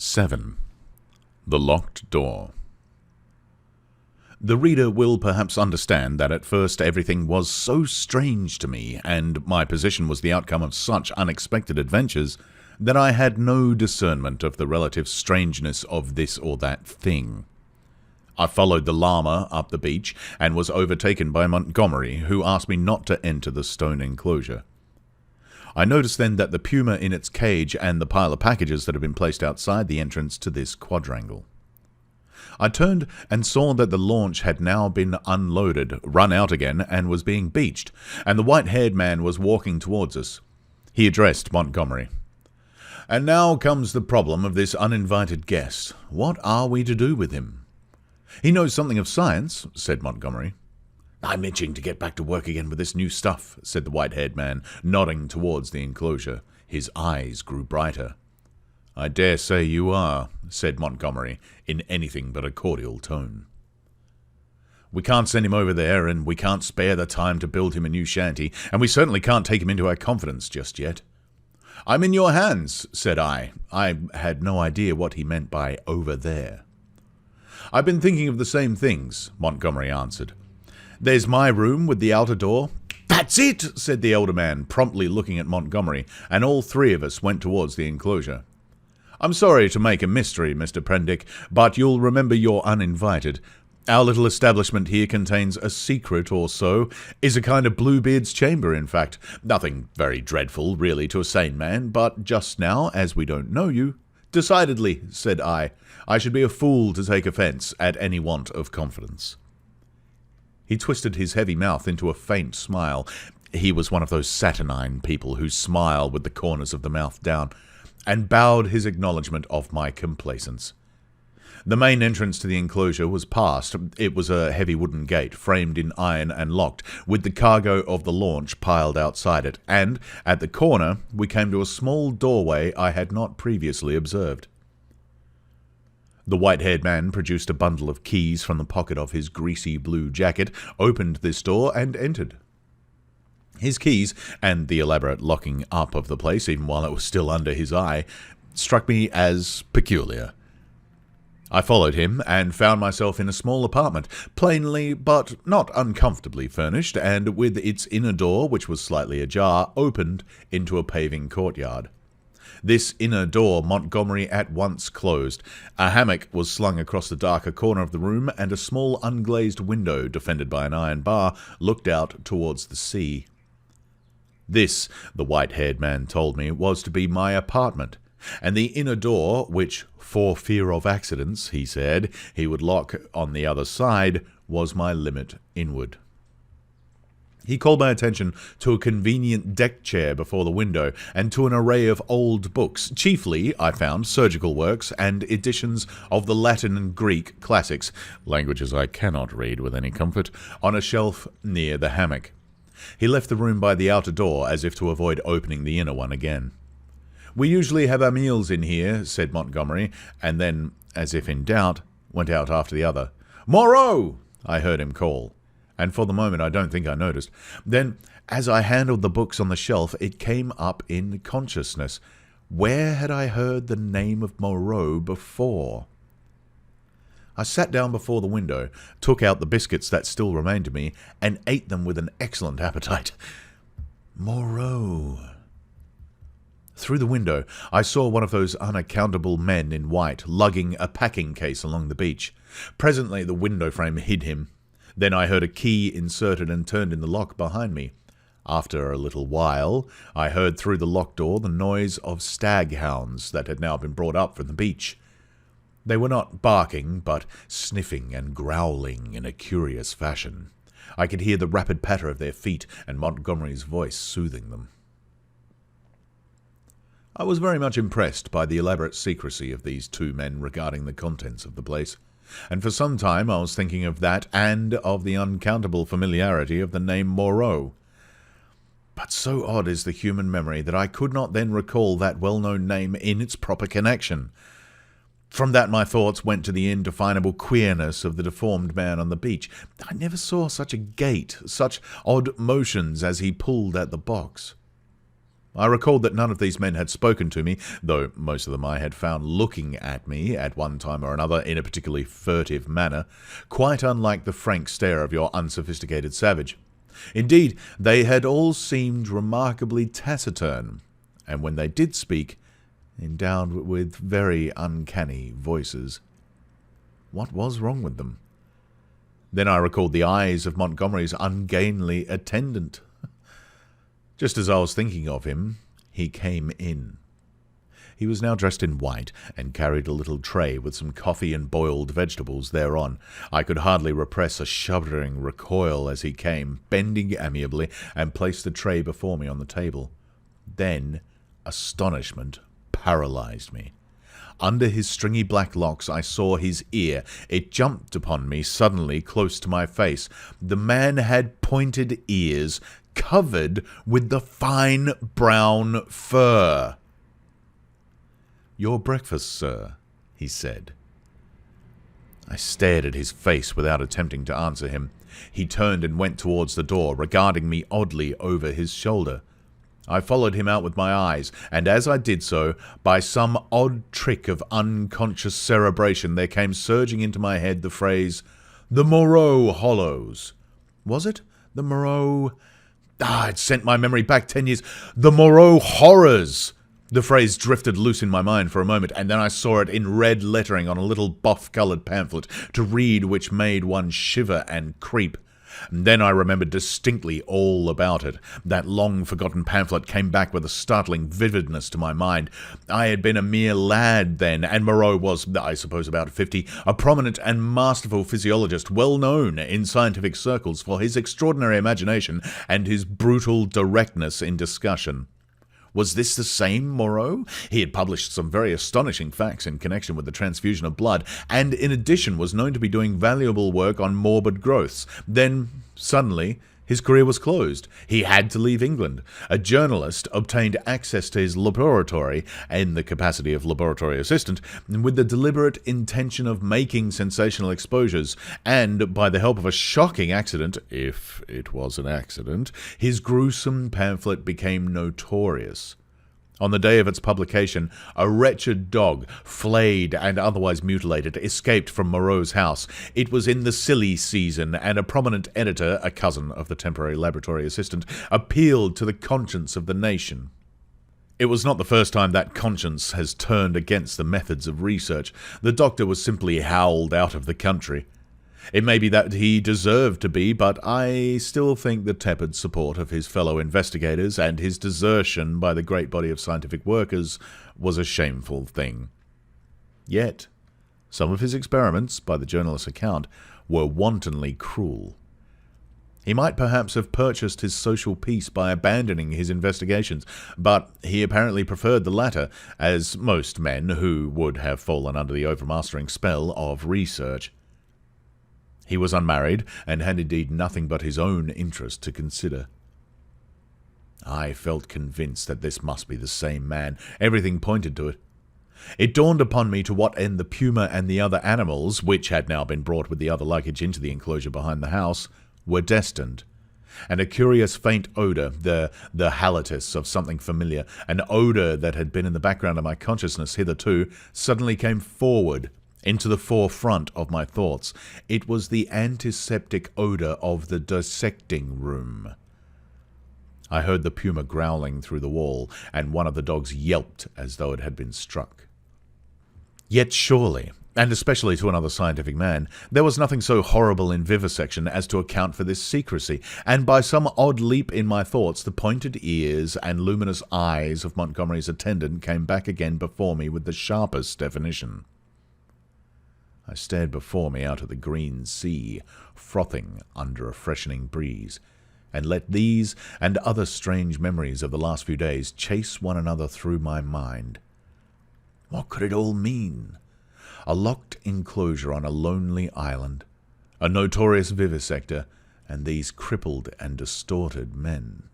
7. The Locked Door. The reader will perhaps understand that at first everything was so strange to me, and my position was the outcome of such unexpected adventures, that I had no discernment of the relative strangeness of this or that thing. I followed the llama up the beach, and was overtaken by Montgomery, who asked me not to enter the stone enclosure. I noticed then that the puma in its cage and the pile of packages that had been placed outside the entrance to this quadrangle. I turned and saw that the launch had now been unloaded, run out again, and was being beached, and the white-haired man was walking towards us. He addressed Montgomery. "And now comes the problem of this uninvited guest. What are we to do with him?" "He knows something of science," said Montgomery. "I'm itching to get back to work again with this new stuff," said the white-haired man, nodding towards the enclosure. His eyes grew brighter. "I dare say you are," said Montgomery, in anything but a cordial tone. "We can't send him over there, and we can't spare the time to build him a new shanty, and we certainly can't take him into our confidence just yet." "I'm in your hands," said I. I had no idea what he meant by "over there." "I've been thinking of the same things," Montgomery answered. "There's my room with the outer door." "That's it," said the elder man, promptly looking at Montgomery, and all three of us went towards the enclosure. "I'm sorry to make a mystery, Mr. Prendick, but you'll remember you're uninvited. Our little establishment here contains a secret or so, is a kind of Bluebeard's chamber, in fact. Nothing very dreadful, really, to a sane man, but just now, as we don't know you—" "Decidedly," said I should be a fool to take offence at any want of confidence." He twisted his heavy mouth into a faint smile. He was one of those saturnine people who smile with the corners of the mouth down, and bowed his acknowledgment of my complacence. The main entrance to the enclosure was past. It was a heavy wooden gate, framed in iron and locked, with the cargo of the launch piled outside it, and, at the corner, we came to a small doorway I had not previously observed. The white-haired man produced a bundle of keys from the pocket of his greasy blue jacket, opened this door, and entered. His keys, and the elaborate locking up of the place, even while it was still under his eye, struck me as peculiar. I followed him, and found myself in a small apartment, plainly but not uncomfortably furnished, and with its inner door, which was slightly ajar, opened into a paving courtyard. This inner door Montgomery at once closed. A hammock was slung across the darker corner of the room, and a small unglazed window, defended by an iron bar, looked out towards the sea. This, the white-haired man told me, was to be my apartment, and the inner door, which, for fear of accidents, he said, he would lock on the other side, was my limit inward. He called my attention to a convenient deck chair before the window, and to an array of old books, chiefly, I found, surgical works and editions of the Latin and Greek classics, languages I cannot read with any comfort, on a shelf near the hammock. He left the room by the outer door, as if to avoid opening the inner one again. "We usually have our meals in here," said Montgomery, and then, as if in doubt, went out after the other. "Moreau!" I heard him call, and for the moment I don't think I noticed. Then, as I handled the books on the shelf, it came up in consciousness. Where had I heard the name of Moreau before? I sat down before the window, took out the biscuits that still remained to me, and ate them with an excellent appetite. Moreau. Through the window, I saw one of those unaccountable men in white lugging a packing case along the beach. Presently the window frame hid him. Then I heard a key inserted and turned in the lock behind me. After a little while, I heard through the locked door the noise of stag-hounds that had now been brought up from the beach. They were not barking, but sniffing and growling in a curious fashion. I could hear the rapid patter of their feet, and Montgomery's voice soothing them. I was very much impressed by the elaborate secrecy of these two men regarding the contents of the place, and for some time I was thinking of that and of the uncountable familiarity of the name Moreau. But so odd is the human memory that I could not then recall that well-known name in its proper connection. From that my thoughts went to the indefinable queerness of the deformed man on the beach. I never saw such a gait, such odd motions as he pulled at the box. I recalled that none of these men had spoken to me, though most of them I had found looking at me at one time or another in a particularly furtive manner, quite unlike the frank stare of your unsophisticated savage. Indeed, they had all seemed remarkably taciturn, and when they did speak, endowed with very uncanny voices. What was wrong with them? Then I recalled the eyes of Montgomery's ungainly attendant. Just as I was thinking of him, he came in. He was now dressed in white, and carried a little tray with some coffee and boiled vegetables thereon. I could hardly repress a shuddering recoil as he came, bending amiably, and placed the tray before me on the table. Then astonishment paralyzed me. Under his stringy black locks I saw his ear. It jumped upon me suddenly close to my face. The man had pointed ears, covered with the fine brown fur. "Your breakfast, sir," he said. I stared at his face without attempting to answer him. He turned and went towards the door, regarding me oddly over his shoulder. I followed him out with my eyes, and as I did so, by some odd trick of unconscious cerebration, there came surging into my head the phrase, "The Moreau Hollows." Was it? The Moreau... it sent my memory back 10 years. The Moreau Horrors! The phrase drifted loose in my mind for a moment, and then I saw it in red lettering on a little buff-coloured pamphlet, to read which made one shiver and creep. And then I remembered distinctly all about it. That long-forgotten pamphlet came back with a startling vividness to my mind. I had been a mere lad then, and Moreau was, I suppose, about 50, a prominent and masterful physiologist, well known in scientific circles for his extraordinary imagination and his brutal directness in discussion. Was this the same Moreau? He had published some very astonishing facts in connection with the transfusion of blood, and in addition was known to be doing valuable work on morbid growths. Then, suddenly, his career was closed. He had to leave England. A journalist obtained access to his laboratory in the capacity of laboratory assistant, with the deliberate intention of making sensational exposures, and by the help of a shocking accident, if it was an accident, his gruesome pamphlet became notorious. On the day of its publication, a wretched dog, flayed and otherwise mutilated, escaped from Moreau's house. It was in the silly season, and a prominent editor, a cousin of the temporary laboratory assistant, appealed to the conscience of the nation. It was not the first time that conscience has turned against the methods of research. The doctor was simply howled out of the country. It may be that he deserved to be, but I still think the tepid support of his fellow investigators and his desertion by the great body of scientific workers was a shameful thing. Yet, some of his experiments, by the journalist's account, were wantonly cruel. He might perhaps have purchased his social peace by abandoning his investigations, but he apparently preferred the latter, as most men who would have fallen under the overmastering spell of research. He was unmarried, and had indeed nothing but his own interest to consider. I felt convinced that this must be the same man. Everything pointed to it. It dawned upon me to what end the puma and the other animals, which had now been brought with the other luggage into the enclosure behind the house, were destined. And a curious faint odour, the halitus of something familiar, an odour that had been in the background of my consciousness hitherto, suddenly came forward, into the forefront of my thoughts. It was the antiseptic odour of the dissecting room. I heard the puma growling through the wall, and one of the dogs yelped as though it had been struck. Yet surely, and especially to another scientific man, there was nothing so horrible in vivisection as to account for this secrecy, and by some odd leap in my thoughts, the pointed ears and luminous eyes of Montgomery's attendant came back again before me with the sharpest definition. I stared before me out at the green sea, frothing under a freshening breeze, and let these and other strange memories of the last few days chase one another through my mind. What could it all mean? A locked enclosure on a lonely island, a notorious vivisector, and these crippled and distorted men.